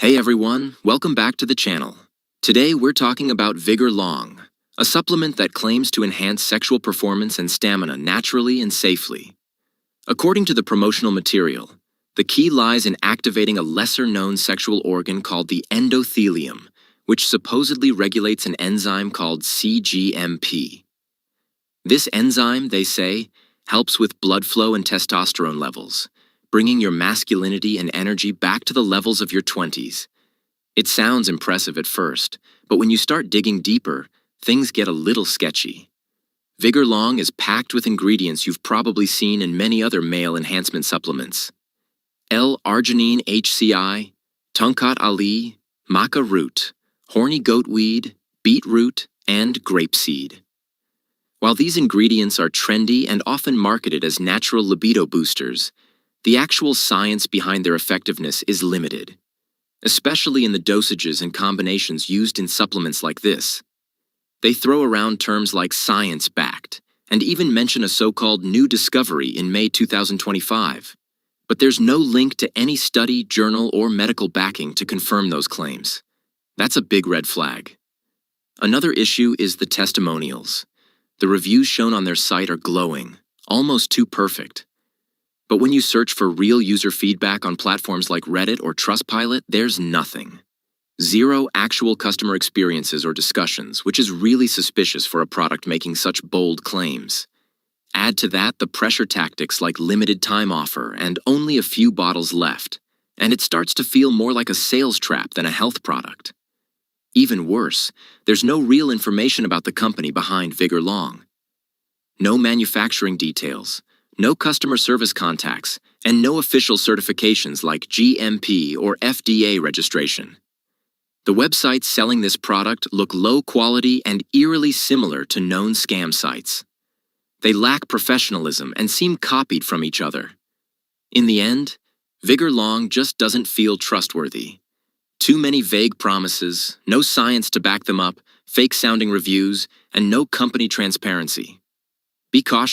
Hey everyone, welcome back to the channel. Today we're talking about VigorLong, a supplement that claims to enhance sexual performance and stamina naturally and safely. According to the promotional material, the key lies in activating a lesser-known sexual organ called the endothelium, which supposedly regulates an enzyme called cGMP. This enzyme, they say, helps with blood flow and testosterone levels, bringing your masculinity and energy back to the levels of your 20s. It sounds impressive at first, but when you start digging deeper, things get a little sketchy. VigorLong is packed with ingredients you've probably seen in many other male enhancement supplements. L-Arginine HCI, Tongkat Ali, Maca Root, Horny Goat Weed, Beet Root, and Grape Seed. While these ingredients are trendy and often marketed as natural libido boosters, the actual science behind their effectiveness is limited, especially in the dosages and combinations used in supplements like this. They throw around terms like science-backed, and even mention a so-called new discovery in May 2025. But there's no link to any study, journal, or medical backing to confirm those claims. That's a big red flag. Another issue is the testimonials. The reviews shown on their site are glowing, almost too perfect. But when you search for real user feedback on platforms like Reddit or Trustpilot, there's nothing. Zero actual customer experiences or discussions, which is really suspicious for a product making such bold claims. Add to that the pressure tactics like limited time offer and only a few bottles left, and it starts to feel more like a sales trap than a health product. Even worse, there's no real information about the company behind VigorLong. No manufacturing details, no customer service contacts, and no official certifications like GMP or FDA registration. The websites selling this product look low quality and eerily similar to known scam sites. They lack professionalism and seem copied from each other. In the end, VigorLong just doesn't feel trustworthy. Too many vague promises, no science to back them up, fake-sounding reviews, and no company transparency. Be cautious.